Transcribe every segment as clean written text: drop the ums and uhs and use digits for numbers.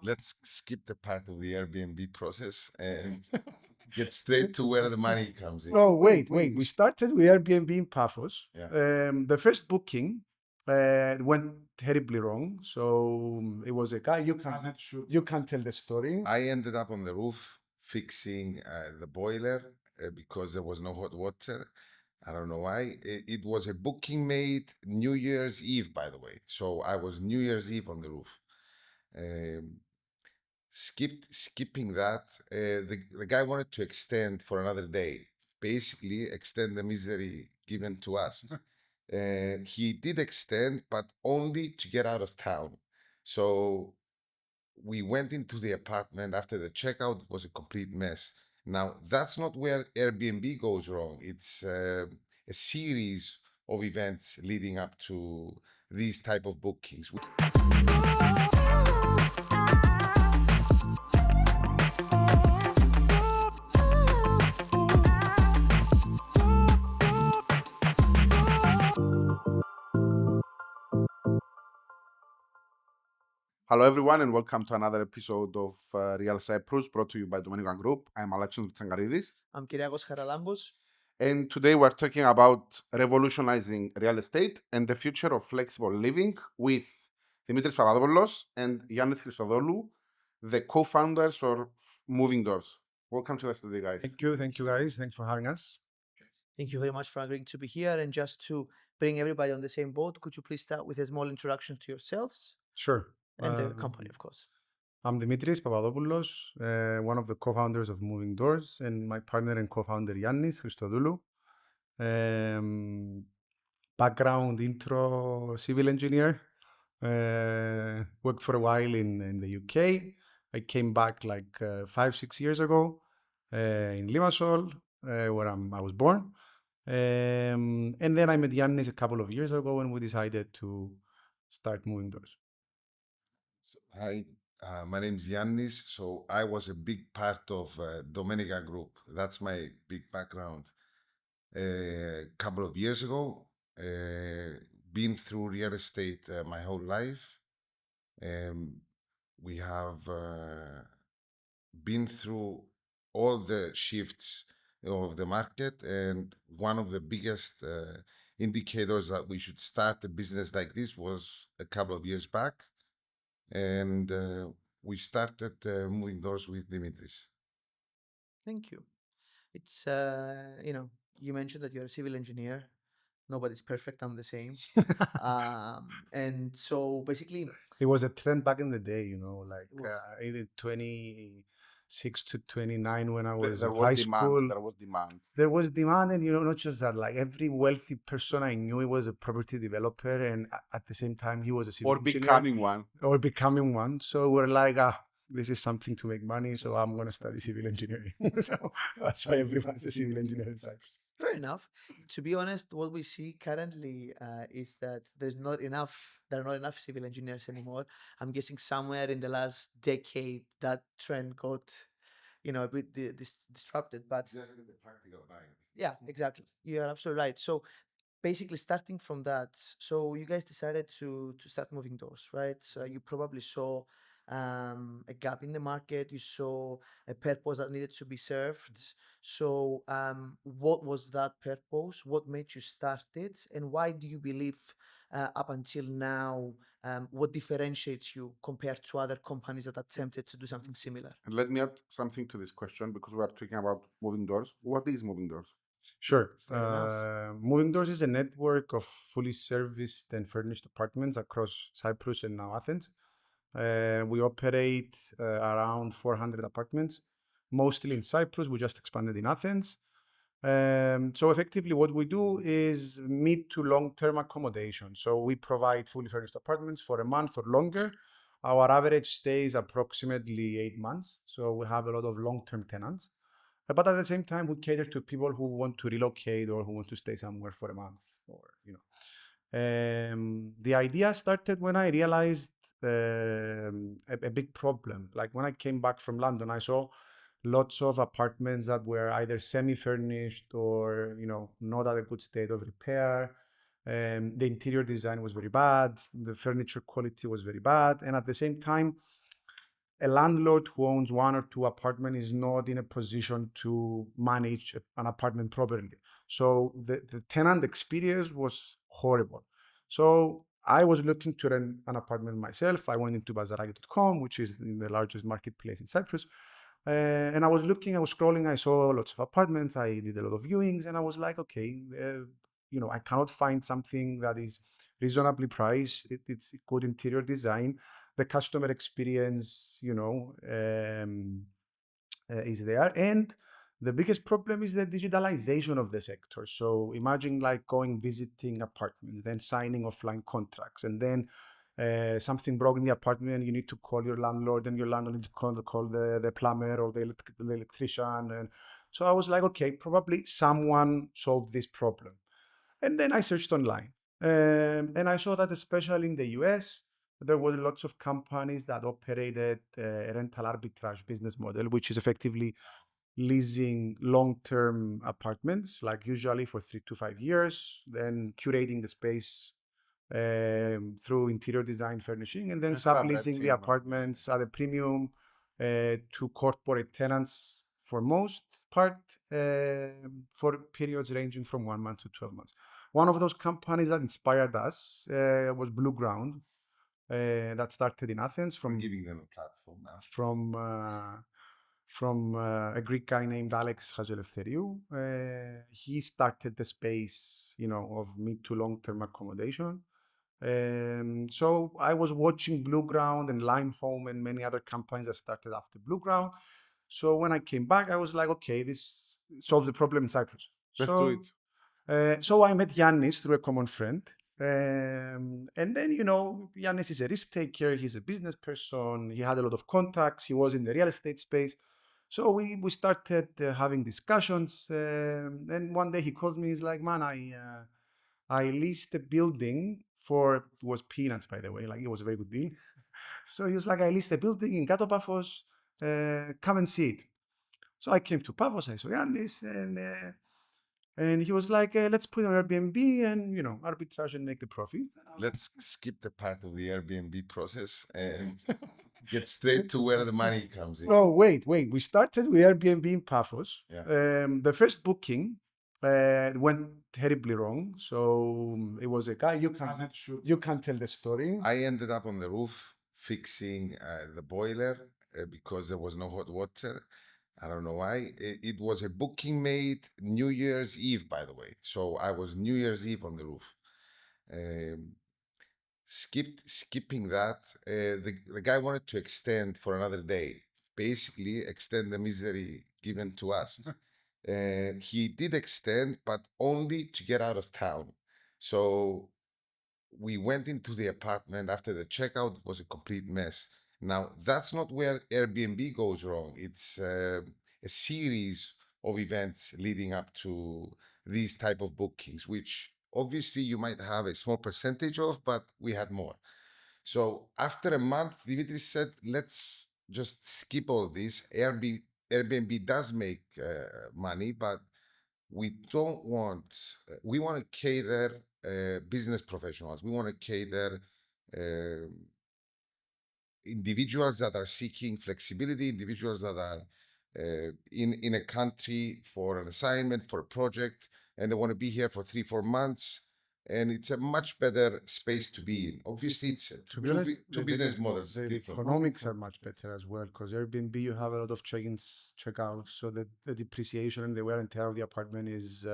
let's skip the part of the Airbnb process and get straight to where the money comes in. Oh, wait. We started with Airbnb in Paphos. Yeah. The first booking went terribly wrong. So it was a guy. You can tell the story. I ended up on the roof fixing the boiler because there was no hot water. I don't know why. It was a booking made New Year's Eve, by the way. So I was New Year's Eve on the roof. Um, skipping that, the guy wanted to extend for another day, basically extend the misery given to us. He did extend, but only to get out of town. So we went into the apartment. After the checkout, it was a complete mess. Now, that's not where Airbnb goes wrong. It's a series of events leading up to these type of bookings. Hello, everyone, and welcome to another episode of Real Cyprus, brought to you by Domenica Group. I'm Alexandros Tsangaridis, I'm Kyriakos Charalambos. and today we're talking about revolutionizing real estate and the future of flexible living with Demetris Papadopoulos and Giannis Christodoulou, the co-founders of Moving Doors. Welcome to the studio, guys. Thank you, guys. Thanks for having us. Thank you very much for agreeing to be here. And just to bring everybody on the same boat, could you please start with a small introduction to yourselves Sure. and the company, of course? I'm Demetris Papadopoulos, one of the co-founders of Moving Doors, and my partner and co-founder Giannis Christodoulou. Background intro civil engineer. Worked for a while in the UK. I came back like 5-6 years ago in Limassol, where I was born. And then I met Giannis a couple of years ago and we decided to start Moving Doors. So, hi, my name is Giannis. So I was a big part of Domenica Group. That's my big background. A couple of years ago, been through real estate my whole life. We have been through all the shifts of the market, and one of the biggest indicators that we should start a business like this was a couple of years back, and we started Moving Doors with Demetris. Thank you. It's, you mentioned that you're a civil engineer. Nobody's perfect. I'm the same. And so basically, It was a trend back in the day, like it was. in 26 to 29 when I was There in was high demand. school. There was demand. There was demand, and not just that, like every wealthy person I knew, he was a property developer, and at the same time, he was a civil Or engineer. becoming one. Or becoming one. So we're like, this is something to make money, so I'm going to study civil engineering. So that's why everyone's a civil engineer in Cyprus. Fair enough. To be honest, what we see currently is that there are not enough civil engineers anymore. I'm guessing somewhere in the last decade that trend got, a bit disrupted. But yeah, exactly. You are absolutely right. So basically, starting from that, so you guys decided to start Moving Doors, right? So you probably saw a gap in the market. You saw a purpose that needed to be served. So what was that purpose? What made you start it? And why do you believe up until now, what differentiates you compared to other companies that attempted to do something similar? And let me add something to this question because we are talking about Moving Doors. What is Moving Doors? Sure. Fair enough. Moving Doors is a network of fully serviced and furnished apartments across Cyprus and now Athens. We operate around 400 apartments, mostly in Cyprus. We just expanded in Athens. So effectively what we do is mid to long-term accommodation. So we provide fully furnished apartments for a month or longer. Our average stay is approximately 8 months. So we have a lot of long-term tenants. But at the same time, we cater to people who want to relocate or who want to stay somewhere for a month the idea started when I realized a big problem. Like when I came back from London, I saw lots of apartments that were either semi-furnished or not at a good state of repair. The interior design was very bad. The furniture quality was very bad, and at the same time, a landlord who owns one or two apartments is not in a position to manage an apartment properly. So the tenant experience was horrible. So I was looking to rent an apartment myself. I went into Bazaraki.com, which is the largest marketplace in Cyprus. And I was looking, I was scrolling, I saw lots of apartments, I did a lot of viewings, and I was like, okay, I cannot find something that is reasonably priced. It's good interior design. The customer experience, is there. And the biggest problem is the digitalization of the sector. So imagine like going visiting apartments, then signing offline contracts, and then something broke in the apartment, you need to call your landlord, and your landlord need to call the plumber or the electrician. And so I was like, okay, probably someone solved this problem. And then I searched online. And I saw that especially in the US, there were lots of companies that operated a rental arbitrage business model, which is effectively leasing long-term apartments, like usually for 3 to 5 years, then curating the space through interior design furnishing, and then And subleasing the subletting, apartments at a premium to corporate tenants for most part for periods ranging from 1 month to 12 months. One of those companies that inspired us was Blue Ground, that started in Athens We're giving them a platform now. from a Greek guy named Alex Hazeleftheriou. He started the space, of mid to long-term accommodation. So I was watching Blue Ground and Lime Home and many other companies that started after Blue Ground. So when I came back, I was like, okay, this solves the problem in Cyprus. Let's do it. So I met Giannis through a common friend. And then, Giannis is a risk taker. He's a business person. He had a lot of contacts. He was in the real estate space. So we started having discussions. And one day he called me. He's like, man, I leased a building it was peanuts, by the way. Like, it was a very good deal. So he was like, I leased a building in Kato Paphos. Come and see it. So I came to Paphos. I saw Giannis, and he was like, let's put it on Airbnb and, arbitrage and make the profit. Let's skip the part of the Airbnb process and get straight to where the money comes in. Oh, wait. We started with Airbnb in Paphos. Yeah. The first booking went terribly wrong. So it was a guy, you can tell the story. I ended up on the roof fixing the boiler because there was no hot water. I don't know why. It was a booking made New Year's Eve, by the way. So I was New Year's Eve on the roof. Skipping that, the guy wanted to extend for another day, basically extend the misery given to us. He did extend, but only to get out of town. So we went into the apartment. After the checkout, it was a complete mess. Now, that's not where Airbnb goes wrong. It's a series of events leading up to these type of bookings, which obviously you might have a small percentage of, but we had more. So after a month, Demetris said, let's just skip all this. Airbnb does make money, but we don't want, we want to cater business professionals. We want to cater individuals that are seeking flexibility, individuals that are in a country for an assignment, for a project, and they want to be here for 3-4 months. And it's a much better space to be in. Obviously, it's To be honest, two business models. the different. economics are much better as well, because Airbnb, you have a lot of check-ins, check-outs, so the depreciation and the wear and tear of the apartment is,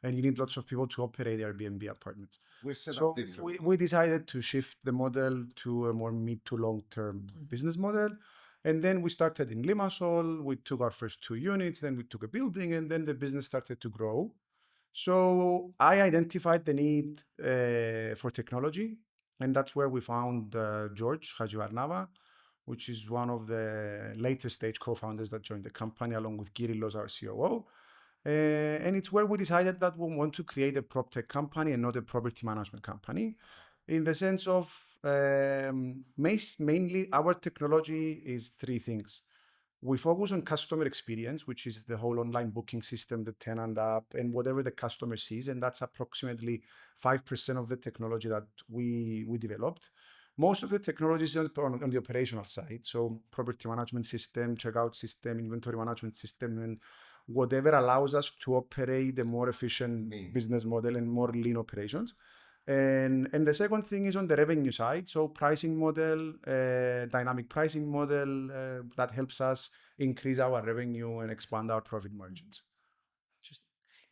and you need lots of people to operate Airbnb apartments. We're set So up different. we decided to shift the model to a more mid to long-term business model. And then we started in Limassol. We took our first 2 units, then we took a building, and then the business started to grow. So I identified the need for technology, and that's where we found George Hajivarnava, which is one of the later stage co-founders that joined the company, along with Kyrillos, our COO. And it's where we decided that we want to create a Proptech company and not a property management company, in the sense of mainly our technology is 3 things. We focus on customer experience, which is the whole online booking system, the tenant app, and whatever the customer sees. And that's approximately 5% of the technology that we developed. Most of the technology is on the operational side. So property management system, checkout system, inventory management system, and whatever allows us to operate a more efficient Lean. business model and more lean operations. And the second thing is on the revenue side. So pricing model, dynamic pricing model that helps us increase our revenue and expand our profit margins.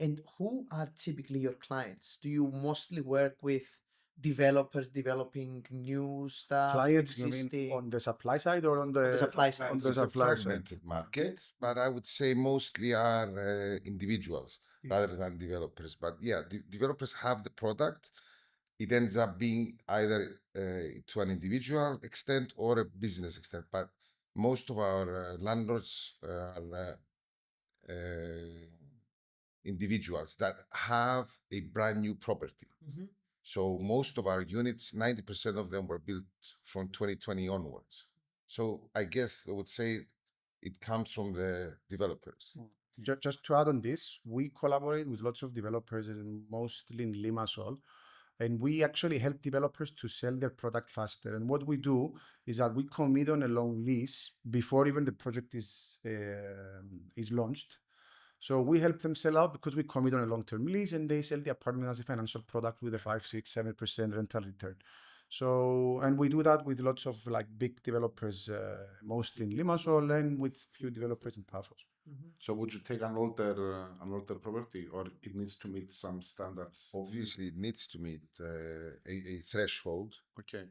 And who are typically your clients? Do you mostly work with developers developing new stuff, Clients, you mean existing? on the supply side or on the supply side. On the It's a supply side. fragmented market, but I would say mostly are individuals rather than developers. But yeah, developers have the product. It ends up being either to an individual extent or a business extent. But most of our landlords are individuals that have a brand new property. Mhm. So most of our units, 90% of them were built from 2020 onwards. So I guess I would say it comes from the developers. Just to add on this, we collaborate with lots of developers, and mostly in Limassol, and we actually help developers to sell their product faster. And what we do is that we commit on a long lease before even the project is launched. So we help them sell out because we commit on a long-term lease, and they sell the apartment as a financial product with a 5, 6, 7% rental return. So, and we do that with lots of like big developers, mostly in Limassol, and with few developers in Paphos. So would you take an older property, or it needs to meet some standards? Obviously, it needs to meet a threshold, Okay.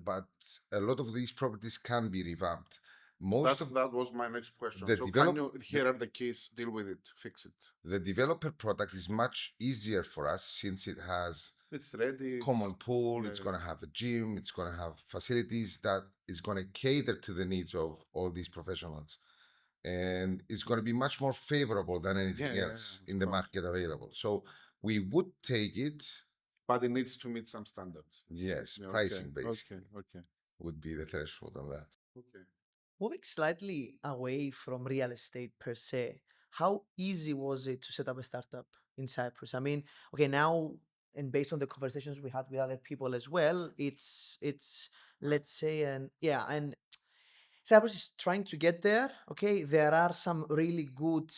but a lot of these properties can be revamped. That was my next question. the So develop- can you, here are the keys, deal with it, fix it. The developer product is much easier for us since it has It's ready. common pool, yeah, it's yeah. going to have a gym, it's going to have facilities that is going to cater to the needs of all these professionals. And it's going to be much more favorable than anything Yeah, else yeah, in of the course. market available. So we would take it, But it needs to meet some standards. yes, Yeah, pricing okay, basically Okay. would be the threshold on that. Okay. Moving slightly away from real estate per se, how easy was it to set up a startup in Cyprus? I mean, okay, now, and based on the conversations we had with other people as well, it's let's say, and Cyprus is trying to get there. Okay, there are some really good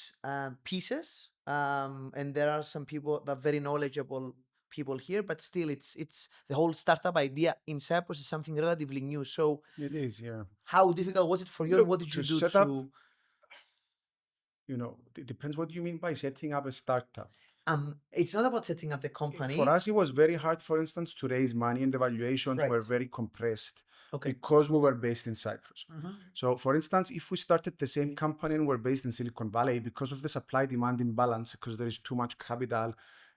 pieces, and there are some people that are very knowledgeable people here, but still, it's the whole startup idea in Cyprus is something relatively new. So It is, yeah. how difficult was it for you, and what Look, did to you do set to? up, it depends what you mean by setting up a startup. It's not about setting up the company. For us, it was very hard, for instance, to raise money, and the valuations Right. were very compressed Okay. because we were based in Cyprus. Mhm. So, for instance, if we started the same company and were based in Silicon Valley, because of the supply-demand imbalance, because there is too much capital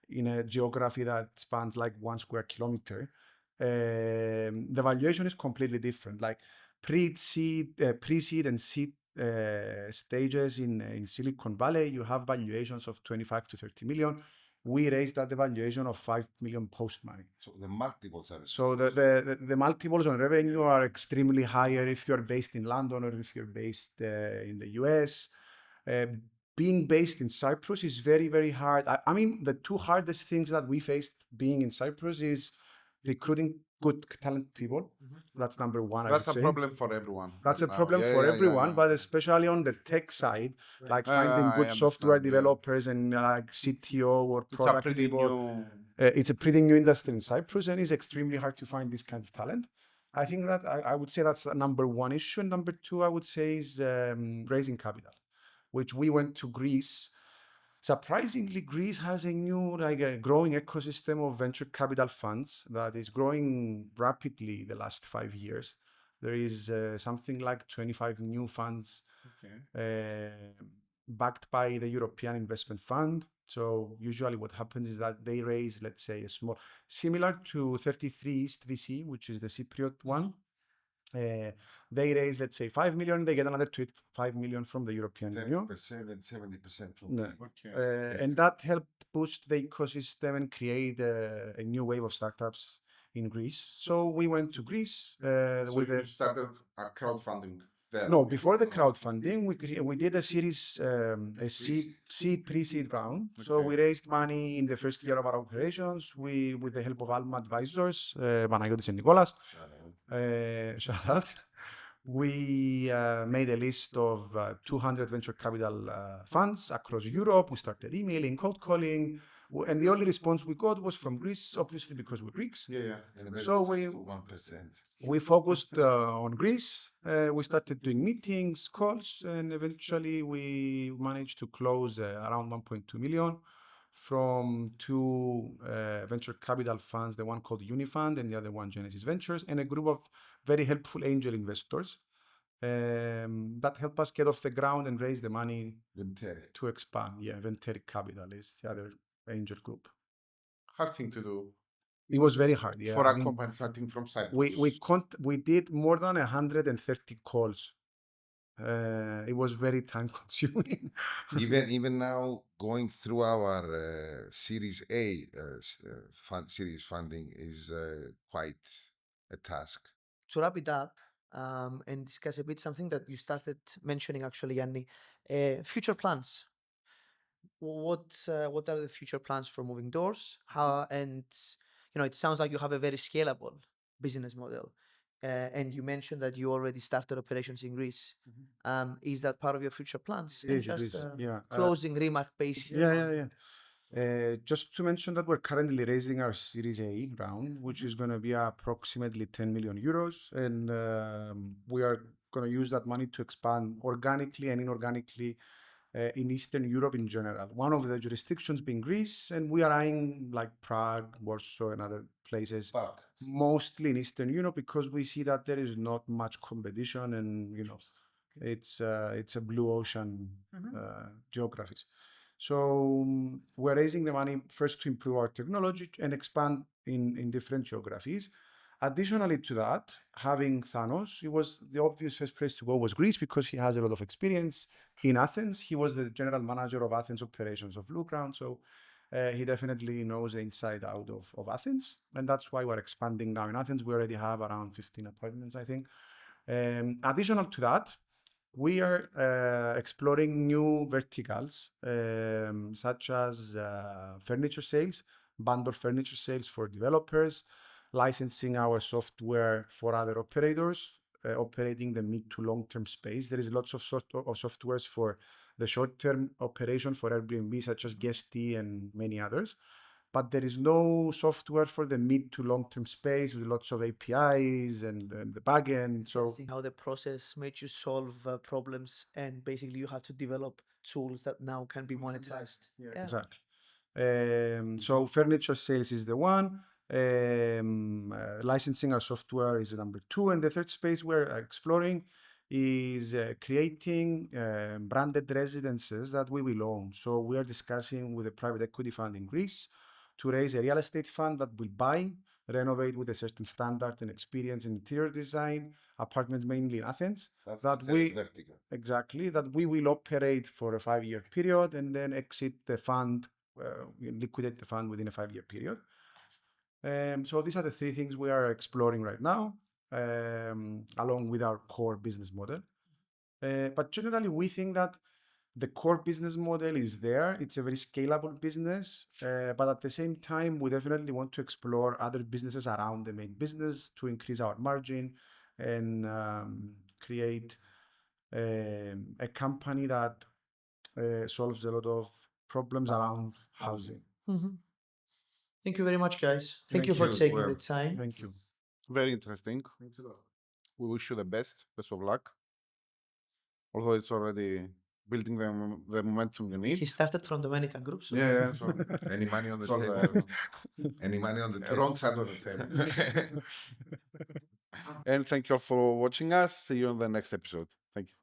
in a geography that spans like 1 square kilometer, the valuation is completely different. Like pre-seed and seed stages in Silicon Valley, you have valuations of 25 to 30 million. We raised at the valuation of 5 million post money. So the multiples are So the multiples on revenue are extremely higher if you're based in London or if you're based in the US. Being based in Cyprus is very, very hard. I mean, the two hardest things that we faced being in Cyprus is recruiting good talented people. That's number one. That's I a would say. problem for everyone. That's a now. problem Yeah, for yeah, everyone, yeah. but especially on the tech side, like Yeah, finding I good software understand, yeah. developers and like CTO or It's a product pretty people. new. It's a pretty new industry in Cyprus, and it's extremely hard to find this kind of talent. I think that I would say that's the number one issue. And number two, I would say, is raising capital, which we went to Greece. Surprisingly, Greece has a new, like a growing ecosystem of venture capital funds that is growing rapidly the last 5 years. There is something like 25 new funds Okay. backed by the European Investment Fund. So usually what happens is that they raise, let's say, a small, similar to 33 East VC, which is the Cypriot one. They raise, let's say, 5 million, they get another 5 million from the European Union. 30% and 70% from Yeah. Okay. And that helped boost the ecosystem and create a new wave of startups in Greece. So we went to Greece So with you started a crowdfunding there. no, before the crowdfunding, we did a series, a seed pre-seed round. So Okay. we raised money in the first year of our operations. With the help of Alma advisors, Panagiotis and Nicolas, shout out. We made a list of 200 venture capital funds across Europe. We started emailing, cold calling, and the only response we got was from Greece, obviously because we're Greeks. Yeah. So we 1%. we focused on Greece. We started doing meetings, calls, and eventually we managed to close around 1.2 million from two venture capital funds, the one called Unifund and the other one Genesis Ventures, and a group of very helpful angel investors that helped us get off the ground and raise the money Venteri. to expand. Yeah, Venteri Capital is the other angel group. Hard thing to do It was very hard. Yeah, for I a mean, company starting from Cyprus. we did more than 130 calls. It was very time consuming. Even now, going through our Series A series funding is quite a task. To wrap it up and discuss a bit something that you started mentioning actually, Yanni, future plans. What are the future plans for moving doors? How and it sounds like you have a very scalable business model, and you mentioned that you already started operations in Greece. Is that part of your future plans? It And is, it just is. Yeah. closing remark basically. Yeah. Just to mention that we're currently raising our Series A round, which is going to be approximately 10 million euros. And we are going to use that money to expand organically and inorganically in Eastern Europe in general. One of the jurisdictions being Greece, and we are eyeing like Prague, Warsaw, and other places, mostly in Eastern Europe, because we see that there is not much competition and, it's a blue ocean geographies. So we're raising the money first to improve our technology and expand in different geographies. Additionally to that, having Thanos, it was the obvious first place to go was Greece because he has a lot of experience in Athens. He was the general manager of Athens operations of Blueground, so he definitely knows the inside out of Athens, and that's why we're expanding now in Athens. We already have around 15 apartments, I think. Additional to that, we are exploring new verticals, such as furniture sales, bundle furniture sales for developers, licensing our software for other operators, operating the mid to long-term space. There is lots of softwares for the short-term operation for Airbnb, such as Guesty and many others. But there is no software for the mid to long-term space with lots of APIs and the backend. So Interesting how the process made you solve problems, and basically you have to develop tools that now can be monetized. Yeah. exactly. So furniture sales is the one. Licensing our software is number two, and the third space we're exploring is creating branded residences that we will own. So we are discussing with a private equity fund in Greece to raise a real estate fund that will buy, renovate with a certain standard and experience in interior design, apartments mainly in Athens. That's that the we vertical. exactly that we will operate for a 5-year period and then exit the fund, liquidate the fund within a 5-year period. So these are the three things we are exploring right now, along with our core business model. But generally, we think that the core business model is there. It's a very scalable business, but at the same time, we definitely want to explore other businesses around the main business to increase our margin and create a company that solves a lot of problems around housing. Thank you very much, guys. Thank Thank you for you as taking well. the time. Thank you. Very interesting. We wish you the best of luck. Although it's already building the momentum you need. He started from Domenica Group, so Yeah. So Any money on the it's all table? Any money on the table? wrong side of the table. And thank you all for watching us. See you on the next episode. Thank you.